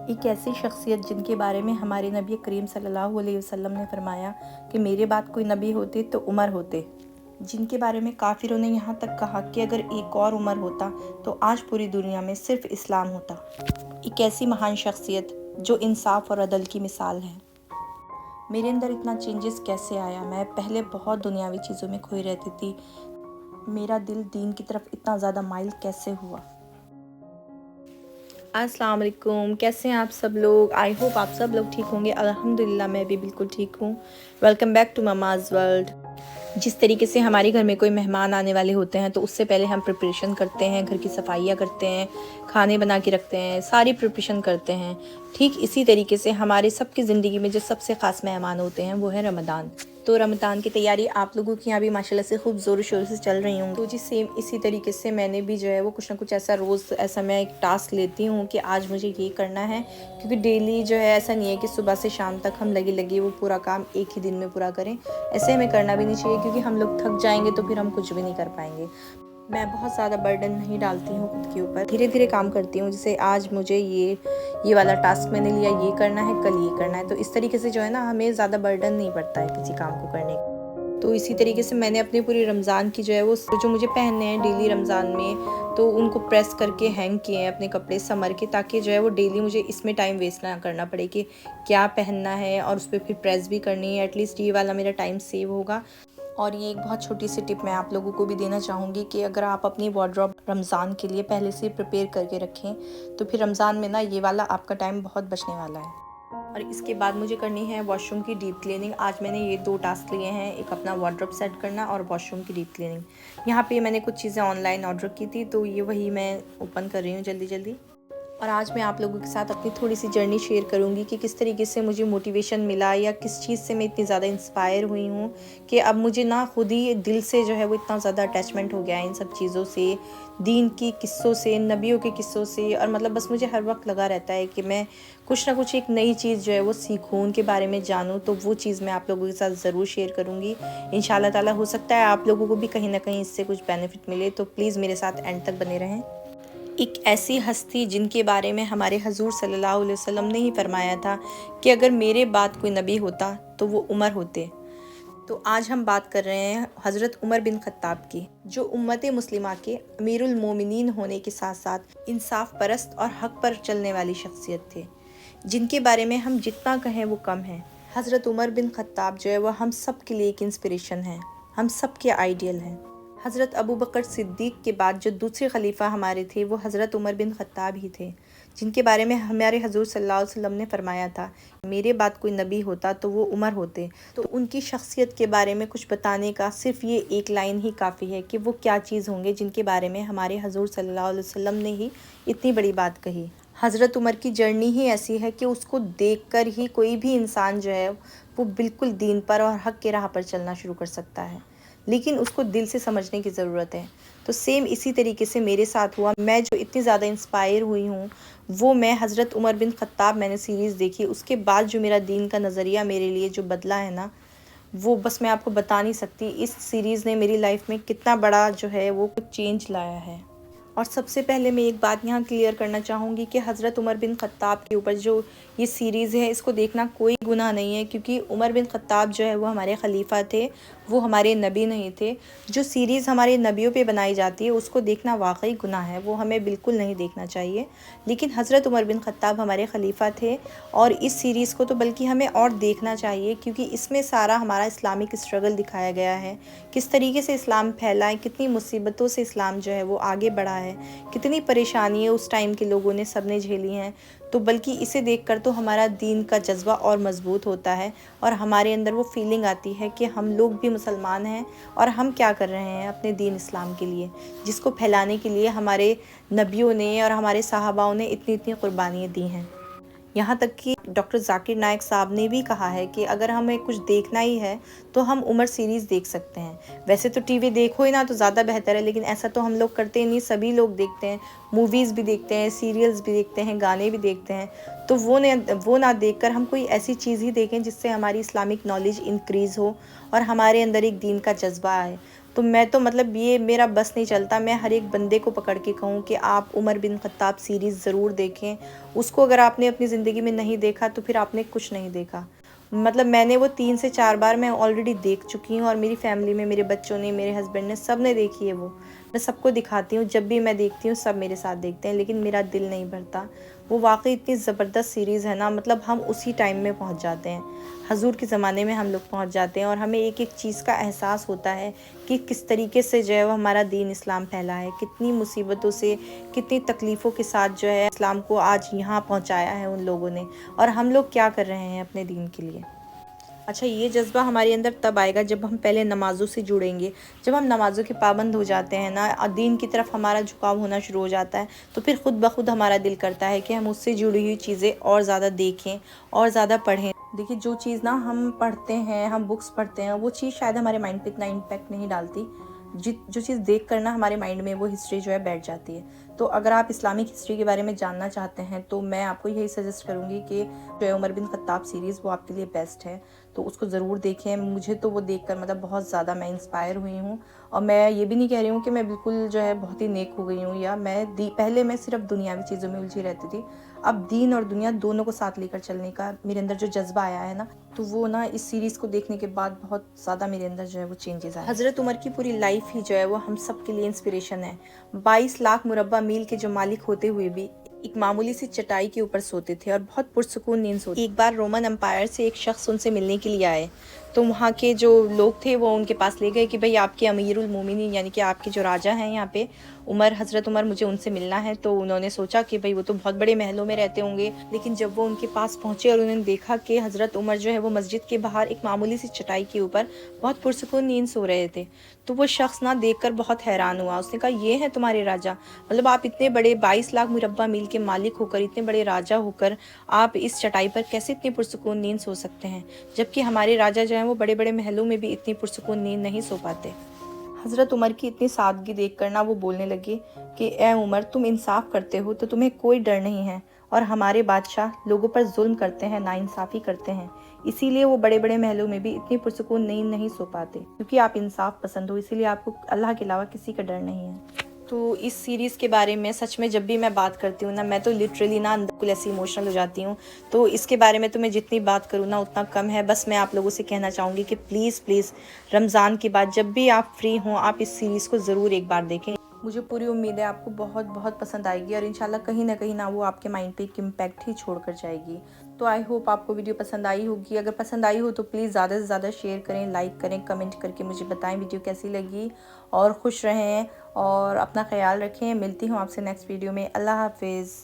ایک ایسی شخصیت جن کے بارے میں ہمارے نبی کریم صلی اللہ علیہ وسلم نے فرمایا کہ میرے بعد کوئی نبی ہوتے تو عمر ہوتے، جن کے بارے میں کافروں نے یہاں تک کہا کہ اگر ایک اور عمر ہوتا تو آج پوری دنیا میں صرف اسلام ہوتا۔ ایک ایسی مہان شخصیت جو انصاف اور عدل کی مثال ہے۔ میرے اندر اتنا چینجز کیسے آیا؟ میں پہلے بہت دنیاوی چیزوں میں کھوئی رہتی تھی، میرا دل دین کی طرف اتنا زیادہ مائل کیسے ہوا؟ السلام علیکم، کیسے ہیں آپ سب لوگ؟ آئی ہوپ آپ سب لوگ ٹھیک ہوں گے۔ الحمدللہ میں بھی بالکل ٹھیک ہوں۔ ویلکم بیک ٹو مماز ورلڈ۔ جس طریقے سے ہمارے گھر میں کوئی مہمان آنے والے ہوتے ہیں تو اس سے پہلے ہم پریپریشن کرتے ہیں، گھر کی صفائیاں کرتے ہیں، کھانے بنا کے رکھتے ہیں، ساری پریپریشن کرتے ہیں، ٹھیک اسی طریقے سے ہمارے سب کی زندگی میں جو سب سے خاص مہمان ہوتے ہیں وہ ہے رمضان۔ تو رمضان کی تیاری آپ لوگوں کی یہاں بھی ماشاءاللہ سے خوب زور و شور سے چل رہی ہوں۔ تو جی سیم اسی طریقے سے میں نے بھی جو ہے وہ کچھ نہ کچھ ایسا روز ایسا میں ایک ٹاسک لیتی ہوں کہ آج مجھے یہ کرنا ہے، کیونکہ ڈیلی جو ہے ایسا نہیں ہے کہ صبح سے شام تک ہم لگے وہ پورا کام ایک ہی دن میں پورا کریں۔ ایسے ہمیں کرنا بھی نہیں چاہیے کیونکہ ہم لوگ تھک جائیں گے تو پھر ہم کچھ بھی نہیں کر پائیں گے۔ میں بہت زیادہ برڈن نہیں ڈالتی ہوں خود کے اوپر، دھیرے دھیرے کام کرتی ہوں، جیسے آج مجھے یہ والا ٹاسک میں نے لیا، یہ کرنا ہے، کل یہ کرنا ہے، تو اس طریقے سے جو ہے نا ہمیں زیادہ برڈن نہیں پڑتا ہے کسی کام کو کرنے کا۔ تو اسی طریقے سے میں نے اپنی پوری رمضان کی جو ہے وہ جو مجھے پہننے ہیں ڈیلی رمضان میں، تو ان کو پریس کر کے ہینگ کیے ہیں اپنے کپڑے سمر کے، تاکہ جو ہے وہ ڈیلی مجھے اس میں ٹائم ویسٹ نہ کرنا پڑے کہ کیا پہننا ہے اور اس پہ پھر پریس بھی کرنی ہے۔ ایٹ لیسٹ یہ والا میرا ٹائم سیو ہوگا۔ اور یہ ایک بہت چھوٹی سی ٹپ میں آپ لوگوں کو بھی دینا چاہوں گی کہ اگر آپ اپنی وارڈروب رمضان کے لیے پہلے سے پریپیئر کر کے رکھیں تو پھر رمضان میں نا یہ والا آپ کا ٹائم بہت بچنے والا ہے۔ اور اس کے بعد مجھے کرنی ہے واش روم کی ڈیپ کلیننگ۔ آج میں نے یہ 2 ٹاسک لیے ہیں، ایک اپنا وارڈروب سیٹ کرنا اور واش روم کی ڈیپ کلیننگ۔ یہاں پہ میں نے کچھ چیزیں آن لائن آرڈر کی تھی تو یہ وہی میں اوپن کر رہی ہوں جلدی جلدی۔ اور آج میں آپ لوگوں کے ساتھ اپنی تھوڑی سی جرنی شیئر کروں گی کہ کس طریقے سے مجھے موٹیویشن ملا یا کس چیز سے میں اتنی زیادہ انسپائر ہوئی ہوں کہ اب مجھے نا خود ہی دل سے جو ہے وہ اتنا زیادہ اٹیچمنٹ ہو گیا ہے ان سب چیزوں سے، دین کی قصوں سے، نبیوں کے قصوں سے، اور مطلب بس مجھے ہر وقت لگا رہتا ہے کہ میں کچھ نہ کچھ ایک نئی چیز جو ہے وہ سیکھوں، ان کے بارے میں جانوں، تو وہ چیز میں آپ لوگوں کے ساتھ ضرور شیئر کروں گی انشاءاللہ تعالی۔ ہو سکتا ہے آپ لوگوں کو بھی کہیں نہ کہیں اس سے کچھ بینیفٹ ملے، تو پلیز میرے ساتھ اینڈ تک بنے رہیں۔ ایک ایسی ہستی جن کے بارے میں ہمارے حضور صلی اللہ علیہ وسلم نے ہی فرمایا تھا کہ اگر میرے بعد کوئی نبی ہوتا تو وہ عمر ہوتے۔ تو آج ہم بات کر رہے ہیں حضرت عمر بن خطاب کی، جو امت مسلمہ کے امیر المومنین ہونے کے ساتھ ساتھ انصاف پرست اور حق پر چلنے والی شخصیت تھے، جن کے بارے میں ہم جتنا کہیں وہ کم ہے۔ حضرت عمر بن خطاب جو ہے وہ ہم سب کے لیے ایک انسپریشن ہیں، ہم سب کے آئیڈیل ہیں۔ حضرت ابو بکر صدیق کے بعد جو دوسرے خلیفہ ہمارے تھے وہ حضرت عمر بن خطاب ہی تھے، جن کے بارے میں ہمارے حضور صلی اللہ علیہ وسلم نے فرمایا تھا میرے بعد کوئی نبی ہوتا تو وہ عمر ہوتے۔ تو ان کی شخصیت کے بارے میں کچھ بتانے کا صرف یہ ایک لائن ہی کافی ہے کہ وہ کیا چیز ہوں گے جن کے بارے میں ہمارے حضور صلی اللہ علیہ وسلم نے ہی اتنی بڑی بات کہی۔ حضرت عمر کی جرنی ہی ایسی ہے کہ اس کو دیکھ کر ہی کوئی بھی انسان جو ہے وہ بالکل دین پر اور حق کے راہ پر چلنا شروع کر سکتا ہے، لیکن اس کو دل سے سمجھنے کی ضرورت ہے۔ تو سیم اسی طریقے سے میرے ساتھ ہوا۔ میں جو اتنی زیادہ انسپائر ہوئی ہوں وہ میں حضرت عمر بن خطاب میں نے سیریز دیکھی، اس کے بعد جو میرا دین کا نظریہ میرے لیے جو بدلا ہے نا، وہ بس میں آپ کو بتا نہیں سکتی۔ اس سیریز نے میری لائف میں کتنا بڑا جو ہے وہ چینج لایا ہے۔ اور سب سے پہلے میں ایک بات یہاں کلیئر کرنا چاہوں گی کہ حضرت عمر بن خطاب کے اوپر جو یہ سیریز ہے اس کو دیکھنا کوئی گناہ نہیں ہے، کیونکہ عمر بن خطاب جو ہے وہ ہمارے خلیفہ تھے، وہ ہمارے نبی نہیں تھے۔ جو سیریز ہمارے نبیوں پہ بنائی جاتی ہے اس کو دیکھنا واقعی گناہ ہے، وہ ہمیں بالکل نہیں دیکھنا چاہیے۔ لیکن حضرت عمر بن خطاب ہمارے خلیفہ تھے، اور اس سیریز کو تو بلکہ ہمیں اور دیکھنا چاہیے، کیونکہ اس میں سارا ہمارا اسلامک اسٹرگل دکھایا گیا ہے، کس طریقے سے اسلام پھیلا ہے، کتنی مصیبتوں سے اسلام جو ہے وہ آگے بڑھا ہے، کتنی پریشانیاں اس ٹائم کے لوگوں نے سب نے جھیلی ہیں۔ تو بلکہ اسے دیکھ کر تو ہمارا دین کا جذبہ اور مضبوط ہوتا ہے، اور ہمارے اندر وہ فیلنگ آتی ہے کہ ہم لوگ بھی مسلمان ہیں اور ہم کیا کر رہے ہیں اپنے دین اسلام کے لیے، جس کو پھیلانے کے لیے ہمارے نبیوں نے اور ہمارے صحاباؤں نے اتنی قربانیاں دی ہیں۔ یہاں تک کہ ڈاکٹر ذاکر نائک صاحب نے بھی کہا ہے کہ اگر ہمیں کچھ دیکھنا ہی ہے تو ہم عمر سیریز دیکھ سکتے ہیں۔ ویسے تو ٹی وی دیکھو ہی نا تو زیادہ بہتر ہے، لیکن ایسا تو ہم لوگ کرتے نہیں، سبھی لوگ دیکھتے ہیں، موویز بھی دیکھتے ہیں، سیریلز بھی دیکھتے ہیں، گانے بھی دیکھتے ہیں۔ تو وہ نہ دیکھ کر ہم کوئی ایسی چیز ہی دیکھیں جس سے ہماری اسلامک نالج انکریز ہو اور ہمارے اندر ایک دین کا جذبہ آئے۔ تو میں تو مطلب یہ میرا بس نہیں چلتا، میں ہر ایک بندے کو پکڑ کے کہوں کہ آپ عمر بن خطاب سیریز ضرور دیکھیں، اس کو اگر آپ نے اپنی زندگی میں نہیں دیکھا تو پھر آپ نے کچھ نہیں دیکھا۔ مطلب میں نے وہ 3 سے 4 بار میں آلریڈی دیکھ چکی ہوں، اور میری فیملی میں میرے بچوں نے، میرے ہسبینڈ نے، سب نے دیکھی ہے وہ۔ میں سب کو دکھاتی ہوں، جب بھی میں دیکھتی ہوں سب میرے ساتھ دیکھتے ہیں، لیکن میرا دل نہیں بھرتا۔ وہ واقعی اتنی زبردست سیریز ہے نا، مطلب ہم اسی ٹائم میں پہنچ جاتے ہیں، حضور کے زمانے میں ہم لوگ پہنچ جاتے ہیں، اور ہمیں ایک ایک چیز کا احساس ہوتا ہے کہ کس طریقے سے جو ہے وہ ہمارا دین اسلام پھیلا ہے، کتنی مصیبتوں سے، کتنی تکلیفوں کے ساتھ جو ہے اسلام کو آج یہاں پہنچایا ہے ان لوگوں نے، اور ہم لوگ کیا کر رہے ہیں اپنے دین کے لیے۔ اچھا، یہ جذبہ ہمارے اندر تب آئے گا جب ہم پہلے نمازوں سے جڑیں گے، جب ہم نمازوں کے پابند ہو جاتے ہیں نا، دین کی طرف ہمارا جھکاؤ ہونا شروع ہو جاتا ہے، تو پھر خود بخود ہمارا دل کرتا ہے کہ ہم اس سے جڑی ہوئی چیزیں اور زیادہ دیکھیں اور زیادہ پڑھیں۔ دیکھیے، جو چیز نا ہم پڑھتے ہیں، ہم بکس پڑھتے ہیں، وہ چیز شاید ہمارے مائنڈ پہ اتنا امپیکٹ نہیں ڈالتی، جو چیز دیکھ کر نا ہمارے مائنڈ میں وہ ہسٹری جو ہے بیٹھ جاتی ہے۔ تو اگر آپ اسلامک ہسٹری کے بارے میں جاننا چاہتے ہیں تو میں آپ کو یہی سجیسٹ کروں گی کہ جو عمر بن خطاب سیریز وہ آپ کے لیے بیسٹ ہے، تو اس کو ضرور دیکھیں۔ مجھے تو وہ دیکھ کر مطلب بہت زیادہ میں انسپائر ہوئی ہوں، اور میں یہ بھی نہیں کہہ رہی ہوں کہ میں بالکل جو ہے بہت ہی نیک ہو گئی ہوں، یا میں پہلے میں صرف دنیاوی چیزوں میں الجھی رہتی تھی، اب دین اور دنیا دونوں کو ساتھ لے کر چلنے کا میرے اندر جو جذبہ آیا ہے نا، تو وہ نا اس سیریز کو دیکھنے کے بعد بہت زیادہ میرے اندر جو ہے وہ چینجز آئے۔ حضرت عمر کی پوری لائف ہی جو ہے وہ ہم سب کے لیے انسپریشن ہے۔ 22 لاکھ مربع میل کے جو مالک ہوتے ہوئے بھی ایک معمولی سی چٹائی کے اوپر سوتے تھے اور بہت پرسکون نیند سوتے۔ ایک بار رومن امپائر سے ایک شخص ان سے ملنے کے لیے آئے، تو وہاں کے جو لوگ تھے وہ ان کے پاس لے گئے کہ بھئی آپ کے امیر المومنین، یعنی کہ آپ کے جو راجہ ہیں یہاں پہ حضرت عمر، مجھے ان سے ملنا ہے۔ تو انہوں نے سوچا کہ بھئی وہ تو بہت بڑے محلوں میں رہتے ہوں گے، لیکن جب وہ ان کے پاس پہنچے اور انہوں نے دیکھا کہ حضرت عمر جو ہے وہ مسجد کے باہر ایک معمولی سی چٹائی کے اوپر بہت پرسکون نیند سو رہے تھے، تو وہ شخص نہ دیکھ کر بہت حیران ہوا۔ اس نے کہا، یہ ہے تمہارے راجہ؟ مطلب آپ اتنے بڑے 22 لاکھ مربع میل کے مالک ہو کر، اتنے بڑے راجہ ہو کر، آپ اس چٹائی پر کیسے اتنی پرسکون نیند سو سکتے ہیں؟ جبکہ ہمارے راجہ جو ہیں وہ بڑے بڑے محلوں میں بھی اتنی پرسکون نیند نہیں سو پاتے۔ حضرت عمر کی اتنی سادگی دیکھ کر نا وہ بولنے لگے کہ اے عمر، تم انصاف کرتے ہو تو تمہیں کوئی ڈر نہیں ہے، اور ہمارے بادشاہ لوگوں پر ظلم کرتے ہیں، ناانصافی کرتے ہیں، اسی لیے وہ بڑے بڑے محلوں میں بھی اتنی پرسکون نیند نہیں سو پاتے، کیونکہ آپ انصاف پسند ہو، اسی لیے آپ کو اللہ کے علاوہ کسی کا ڈر نہیں ہے۔ تو اس سیریز کے بارے میں سچ میں جب بھی میں بات کرتی ہوں نا، میں تو لٹرلی نا بالکل ایسی ایموشنل ہو جاتی ہوں، تو اس کے بارے میں تو میں جتنی بات کروں نا اتنا کم ہے۔ بس میں آپ لوگوں سے کہنا چاہوں گی کہ پلیز پلیز رمضان کے بعد جب بھی آپ فری ہوں، آپ اس سیریز کو ضرور ایک بار دیکھیں۔ مجھے پوری امید ہے آپ کو بہت بہت پسند آئے گی، اور انشاءاللہ کہیں نہ کہیں نہ وہ آپ کے مائنڈ پہ ایک امپیکٹ ہی چھوڑ کر جائے گی۔ تو آئی ہوپ آپ کو ویڈیو پسند آئی ہوگی۔ اگر پسند آئی ہو تو پلیز زیادہ سے زیادہ شیئر کریں، لائک کریں، کمنٹ کر کے مجھے بتائیں ویڈیو کیسی لگی، اور خوش رہیں اور اپنا خیال رکھیں۔ ملتی ہوں آپ سے نیکسٹ ویڈیو میں۔ اللہ حافظ۔